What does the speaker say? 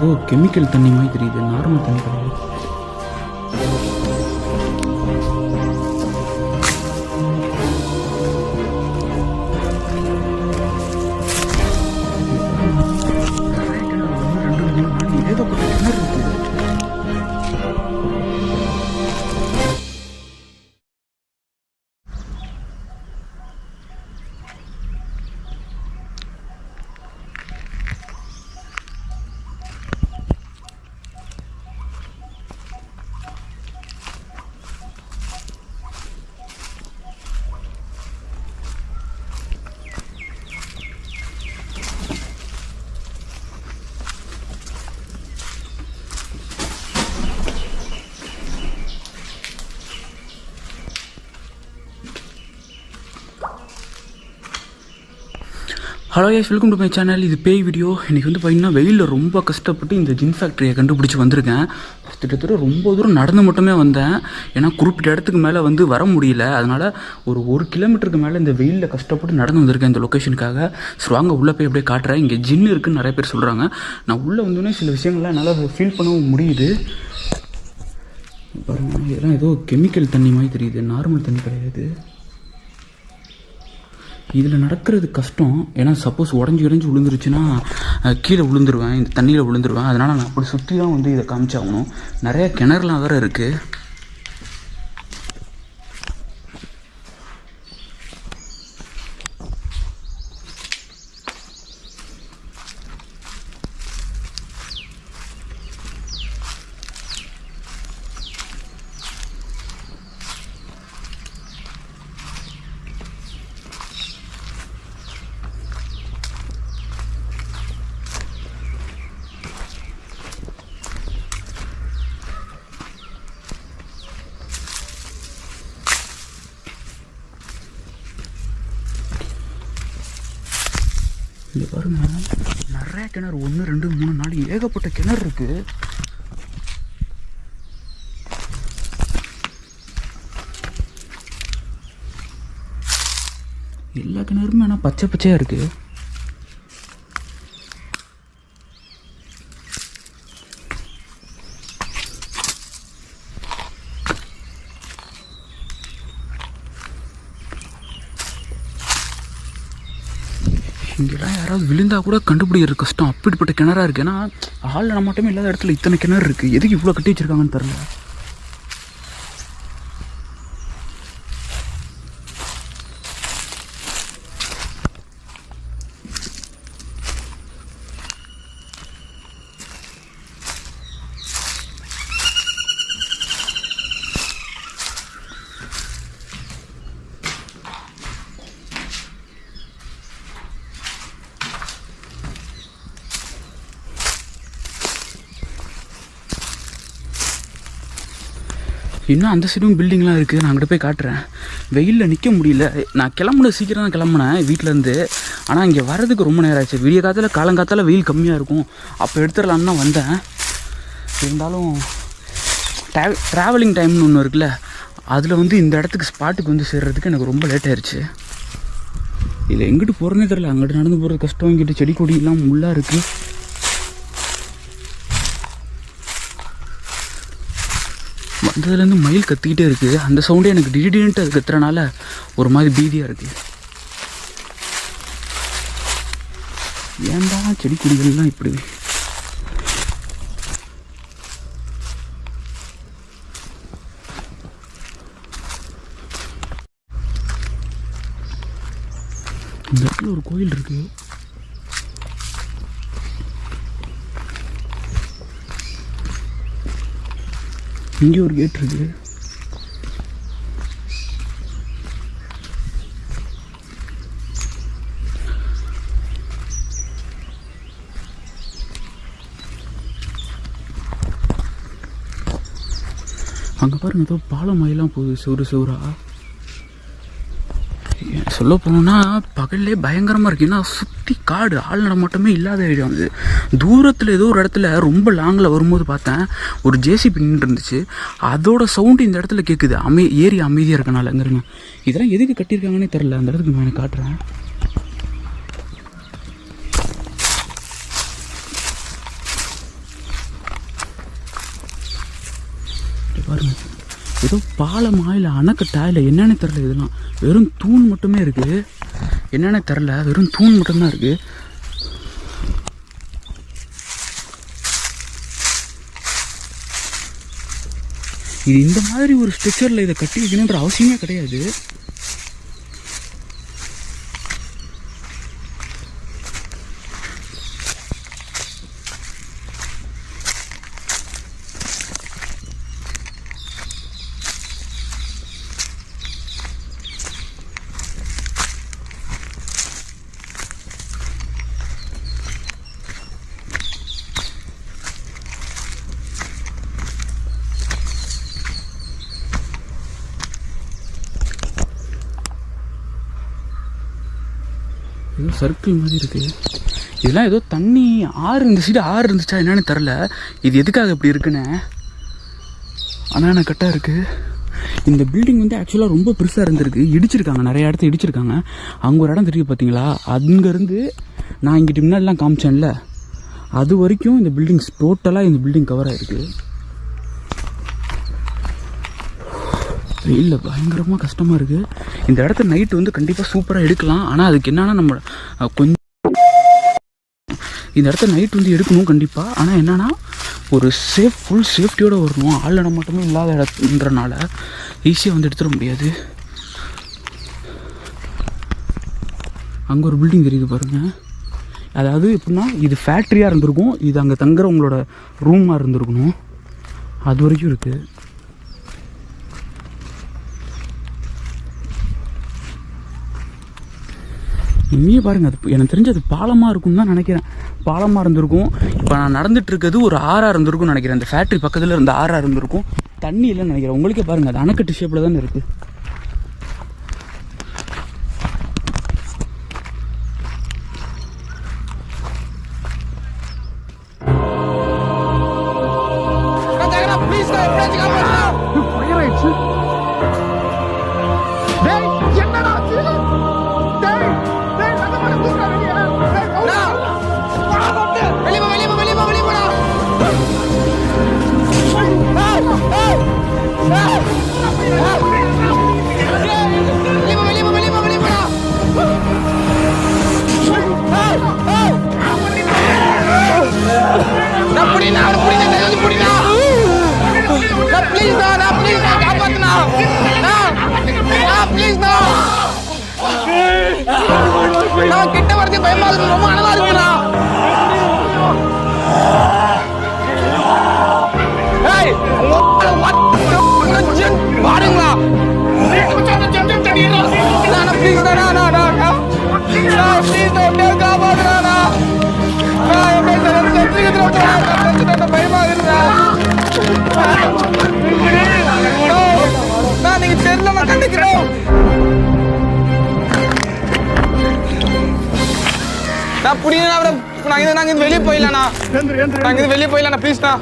ஏதோ கெமிக்கல் தண்ணி மாதிரி தெரியுது, நார்மல் தண்ணி கிடையாது. Hello guys, welcome to my channel. இது பேய் வீடியோ. இன்றைக்கி வந்து பார்த்திங்கன்னா வெயிலில் ரொம்ப கஷ்டப்பட்டு இந்த ஜின் ஃபேக்ட்ரியை கண்டுபிடிச்சி வந்திருக்கேன். கிட்டத்தட்ட ரொம்ப தூரம் நடந்து மட்டுமே வந்தேன். ஏன்னா குறிப்பிட்ட இடத்துக்கு மேலே வந்து வர முடியல. அதனால் ஒரு கிலோமீட்டருக்கு மேலே இந்த வெயிலில் கஷ்டப்பட்டு நடந்து வந்திருக்கேன் இந்த லொக்கேஷனுக்காக. ஸோ வாங்க உள்ளே போய் அப்படியே காட்டுறேன். இங்கே ஜின் இருக்குதுன்னு நிறைய பேர் சொல்கிறாங்க. நான் உள்ளே வந்தோடனே சில விஷயங்கள்லாம் என்னால் ஃபீல் பண்ணவும் முடியுது. பாருங்கள், இதெல்லாம் ஏதோ கெமிக்கல் தண்ணி மாதிரி தெரியுது, நார்மல் தண்ணி கிடையாது. இதில் நடக்கிறது கஷ்டம். ஏன்னா சப்போஸ் உடஞ்சி விழுந்துருச்சுன்னா கீழே விழுந்துருவேன், இந்த தண்ணியில் விழுந்துருவேன். அதனால் நான் அப்படி சுற்றி தான் வந்து இதை காமிச்சாகணும். நிறையா கிணறுலாம் வேறு இருக்குது. இங்கே பாருங்க, நிறைய கிணறு, 1 2 3 4 ஏகப்பட்ட கிணறு இருக்குது. எல்லா கிணறுமே ஆனால் பச்சை பச்சையாக இருக்குது. இங்கெல்லாம் யாராவது விழுந்தால் கூட கண்டுபிடிக்கிறது கஷ்டம், அப்படிப்பட்ட கிணறாக இருக்குது. ஏன்னா ஆள் மட்டுமே இல்லாத இடத்துல இத்தனை கிணறு இருக்குது. எதுக்கு இவ்வளோ கட்டி வச்சுருக்காங்கன்னு தெரில. இன்னும் அந்த சைடும் பில்டிங்லாம் இருக்குது. நான் அங்கிட்ட போய் காட்டுறேன். வெயிலில் நிற்க முடியல. நான் கிளம்புன சீக்கிரம் தான் கிளம்புனேன் வீட்டிலேருந்து. ஆனால் இங்கே வர்றதுக்கு ரொம்ப நேரம் ஆச்சு. விடிய காலத்தில் காலங்காத்தால் வெயில் கம்மியாக இருக்கும், அப்போ எடுத்துடலான்னு தான் வந்தேன். இருந்தாலும் ட்ராவலிங் டைம்னு ஒன்று இருக்குல்ல, அதில் வந்து இந்த இடத்துக்கு ஸ்பாட்டுக்கு வந்து சேர்றதுக்கு எனக்கு ரொம்ப லேட் ஆயிடுச்சு. இதில் எங்கிட்டு போகிறதே தெரில. அங்கிட்டு நடந்து போகிறது கஷ்டம். இங்கிட்டு செடி கொடியெல்லாம் முள்ளாக இருக்குது. வந்ததுலேருந்து மயில் கத்திக்கிட்டே இருக்குது. அந்த சவுண்டே எனக்கு திடீர்னுட்டு அது கத்துறனால ஒரு மாதிரி பீதியாக இருக்குது. ஏன்டா செடி கொடிகள்லாம் இப்படி? இந்த இடத்துல ஒரு கோயில் இருக்குது. இங்கே ஒரு கேட் இருக்குது. அங்கே பாருங்க, ஏதோ பாலம் மயிலாம் போகுது செவரா. சொல்ல போனோம்னா பகல்லே பயங்கரமாக இருக்குது. ஏன்னா சுற்றி காடு, ஆள் நடமாட்டமே இல்லாத ஏரியா. வந்து தூரத்தில் ஏதோ ஒரு இடத்துல ரொம்ப லாங்கில் வரும்போது பார்த்தேன் ஒரு ஜேசிபி நின்று இருந்துச்சு. அதோட சவுண்டு இந்த இடத்துல கேட்குது. ஏரியா அமைதியாக இருக்கனால. அங்கேருங்க, இதெல்லாம் எதுக்கு கட்டியிருக்காங்கன்னே தெரில. அந்த இடத்துக்கு நான் காட்டுறேன். பாருங்க, ஏதோ பாலமா இல்லை அணைக்கட்டா இல்லை என்னென்னு தெரில. இதெல்லாம் வெறும் தூண் மட்டுமே இருக்குது. என்னென்னு தெரில, வெறும் தூண் மட்டும்தான் இருக்குது. இது இந்த மாதிரி ஒரு ஸ்ட்ரக்சரில் இதை கட்டி வைக்கணுன்ற அவசியமே கிடையாது. ஏதோ சர்க்கிள் மாதிரி இருக்குது. இதெல்லாம் ஏதோ தண்ணி ஆறு, இந்த சைடு ஆறு இருந்துச்சா என்னன்னு தெரில. இது எதுக்காக இப்படி இருக்குன்னு ஆனால் கரெக்டாக இருக்குது. இந்த பில்டிங் வந்து ஆக்சுவலாக ரொம்ப பெருசாக இருந்திருக்கு. இடிச்சிருக்காங்க, நிறைய இடத்த இடிச்சிருக்காங்க. அங்கே ஒரு இடம் தெரியும் பார்த்தீங்களா, அங்கேருந்து நான் இங்கிட்ட முன்னாடிலாம் காமிச்சேன்ல, அது வரைக்கும் இந்த பில்டிங்ஸ் டோட்டலாக இந்த பில்டிங் கவர் ஆகிருக்கு. வெயிலில் பயங்கரமாக கஷ்டமாக இருக்குது. இந்த இடத்த நைட்டு வந்து கண்டிப்பாக சூப்பராக எடுக்கலாம். ஆனால் அதுக்கு என்னென்னா நம்ம கொஞ்சம் இந்த இடத்த நைட் வந்து எடுக்கணும் கண்டிப்பாக. ஆனால் என்னென்னா ஒரு ஃபுல் சேஃப்டியோடு வரணும். ஆள் நடமாட்டமே இல்லாத இடத்துன்றனால ஈஸியாக வந்து எடுத்துட முடியாது. அங்கே ஒரு பில்டிங் தெரியுது பாருங்கள். அதாவது எப்படின்னா இது ஃபேக்ட்ரியாக இருந்திருக்கும், இது அங்கே தங்குறவங்களோட ரூமாக இருந்திருக்கணும். அது வரைக்கும் இருக்குது. இங்கேயே பாருங்கள், அது எனக்கு தெரிஞ்சு அது பாலமாக இருக்கும்னு தான் நினைக்கிறேன். பாலமாக இருந்திருக்கும். இப்போ நான் நடந்துட்டு இருக்கிறது ஒரு ஆறாக இருந்திருக்கும்னு நினைக்கிறேன். அந்த ஃபேக்ட்ரி பக்கத்தில் இருந்த ஆறாக இருந்திருக்கும். தண்ணி இல்லைன்னு நினைக்கிறேன். உங்களுக்கே பாருங்கள், அது அணைக்கட்டு ஷேப்பில் தானே இருக்குது. கிட்ட வரது பயமா இருக்கு, ரொம்ப அனலா இருக்குண்ணா. பாருங்களா பயமா இருந்தா நீங்க தெரியல, நான் கண்டிக்கிறோம். நான் புடிங்க, நாங்க வெளியே போயிடலாண்ணா. நாங்க வெளியே போயிடலாண்ணா, ப்ளீஸ்ண்ணா.